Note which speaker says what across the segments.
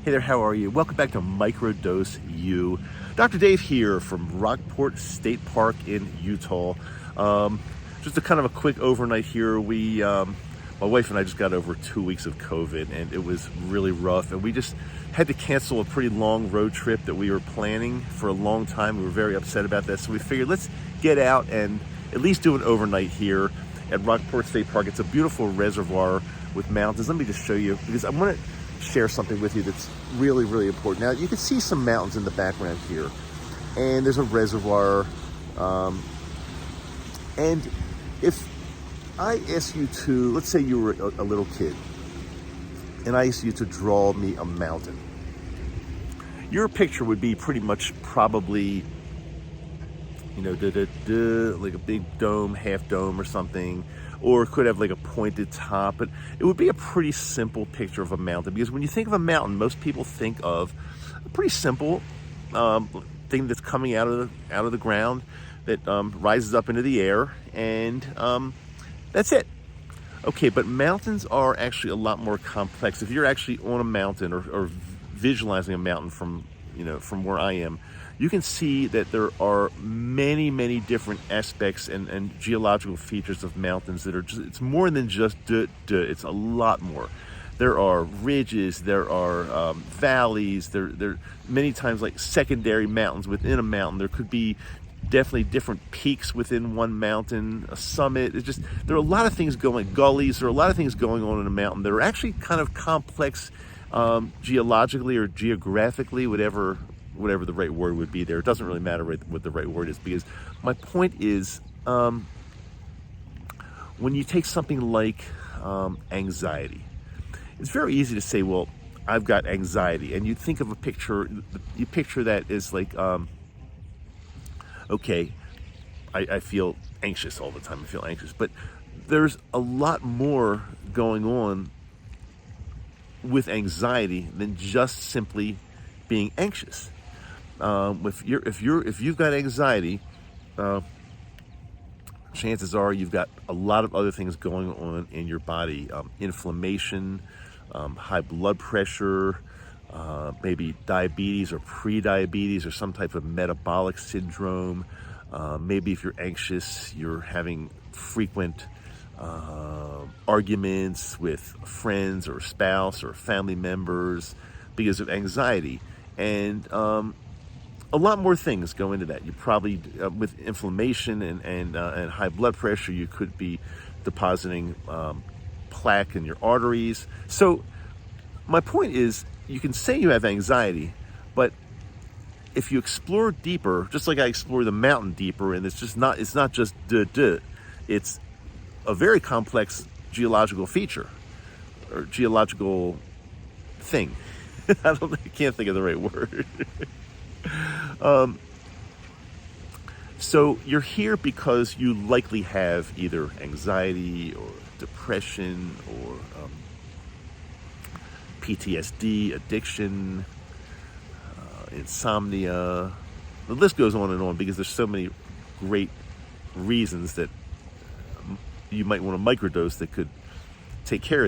Speaker 1: Hey there, how are you? Welcome back to Microdose U. Dr. Dave here from Rockport State Park in Utah. Just a kind of a quick overnight here. My wife and I just got over 2 weeks of COVID, and it was really rough. And we just had to cancel a pretty long road trip that we were planning for a long time. We were very upset about that, so we figured let's get out and at least do an overnight here at Rockport State Park. It's a beautiful reservoir with mountains. Let me just show you, because I want to share something with you that's really, really important. Now, you can see some mountains in the background here, and there's a reservoir. And if I ask you to, let's say you were a little kid, and I asked you to draw me a mountain, your picture would be pretty much probably, like a big dome, half dome or something, or it could have like a pointed top, but it would be a pretty simple picture of a mountain, because when you think of a mountain, most people think of a pretty simple thing that's coming out of the ground that rises up into the air, and that's it. Okay, but mountains are actually a lot more complex. If you're actually on a mountain or visualizing a mountain from where I am, you can see that there are many, many different aspects and geological features of mountains that are just, it's more than just it's a lot more. There are ridges, there are valleys, there many times like secondary mountains within a mountain. There could be definitely different peaks within one mountain, a summit. It's just, there are a lot of things going, gullies, there are a lot of things going on in a mountain that are actually kind of complex geologically or geographically, whatever the right word would be there. It doesn't really matter what the right word is, because my point is, when you take something like anxiety, it's very easy to say, well, I've got anxiety, and you think of a picture, you picture that as like, okay, I feel anxious all the time, I feel anxious, but there's a lot more going on with anxiety than just simply being anxious. If you've got anxiety, chances are you've got a lot of other things going on in your body. Inflammation, high blood pressure, maybe diabetes or pre-diabetes or some type of metabolic syndrome. Maybe if you're anxious, you're having frequent arguments with friends or spouse or family members because of anxiety. And a lot more things go into that. You probably, with inflammation and high blood pressure, you could be depositing plaque in your arteries. So my point is, you can say you have anxiety, but if you explore deeper, just like I explore the mountain deeper, and it's not just it's a very complex geological feature or geological thing. I can't think of the right word. So you're here because you likely have either anxiety or depression or PTSD, addiction, insomnia. The list goes on and on, because there's so many great reasons that you might want to microdose that could take care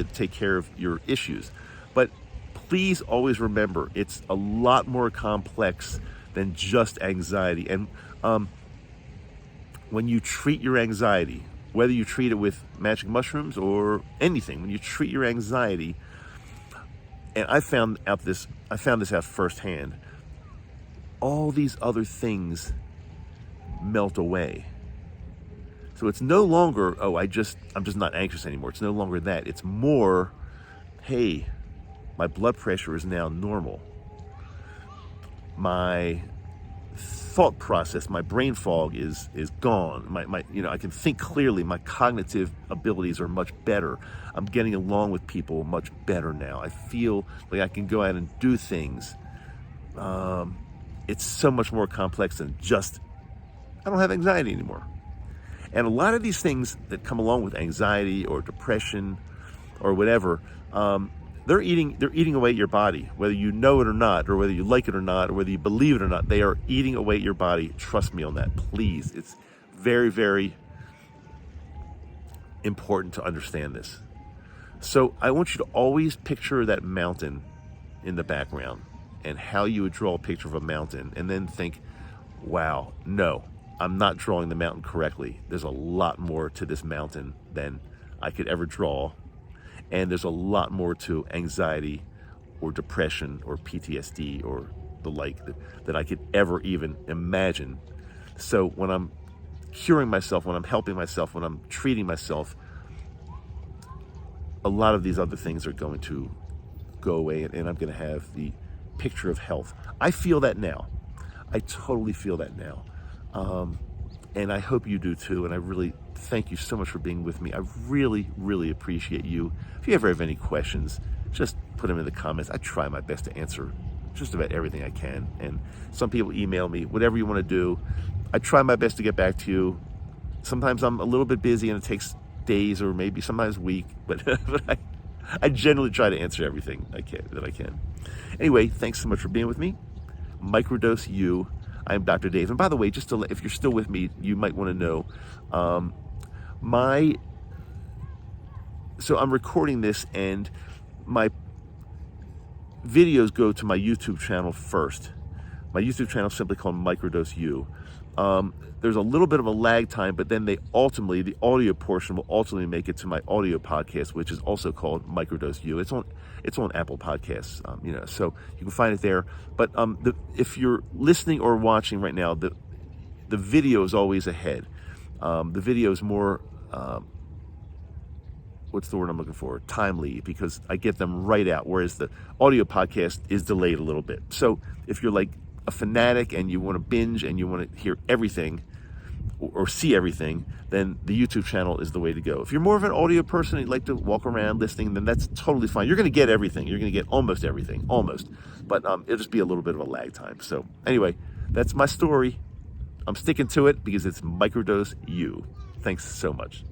Speaker 1: of your issues. But please always remember, it's a lot more complex than just anxiety. And when you treat your anxiety, whether you treat it with magic mushrooms or anything, when you treat your anxiety, and I found this out firsthand, all these other things melt away. So it's no longer, I'm just not anxious anymore. It's no longer that. It's more, hey, my blood pressure is now normal. My thought process, my brain fog is gone. I can think clearly. My cognitive abilities are much better. I'm getting along with people much better now. I feel like I can go out and do things. It's so much more complex than just, I don't have anxiety anymore. And a lot of these things that come along with anxiety or depression or whatever, they're eating away at your body, whether you know it or not, or whether you like it or not, or whether you believe it or not. They are eating away at your body. Trust me on that, please. It's very, very important to understand this. So I want you to always picture that mountain in the background and how you would draw a picture of a mountain and then think, wow, no, I'm not drawing the mountain correctly. There's a lot more to this mountain than I could ever draw. And there's a lot more to anxiety or depression or PTSD or the like that I could ever even imagine. So when I'm curing myself, when I'm helping myself, when I'm treating myself, a lot of these other things are going to go away, and I'm going to have the picture of health. I feel that now. I totally feel that now. And I hope you do too. And I really thank you so much for being with me. I really, really appreciate you. If you ever have any questions, just put them in the comments. I try my best to answer just about everything I can. And some people email me, whatever you want to do. I try my best to get back to you. Sometimes I'm a little bit busy and it takes days or maybe sometimes a week, but I generally try to answer everything I can. Anyway, thanks so much for being with me. Microdose U. I'm Dr. Dave. And by the way, just to if you're still with me, you might want to know, so I'm recording this and my videos go to my YouTube channel first. My YouTube channel is simply called Microdose U. There's a little bit of a lag time, but then the audio portion will ultimately make it to my audio podcast, which is also called Microdose U. It's on Apple Podcasts, so you can find it there. But if you're listening or watching right now, the video is always ahead. The video is more, what's the word I'm looking for? Timely, because I get them right out, whereas the audio podcast is delayed a little bit. So if you're like a fanatic and you want to binge and you want to hear everything or see everything, then the YouTube channel is the way to go. If you're more of an audio person and you like to walk around listening, then that's totally fine. You're going to get everything. You're going to get almost everything, almost. But it'll just be a little bit of a lag time. So anyway, that's my story. I'm sticking to it because it's Microdose U. Thanks so much.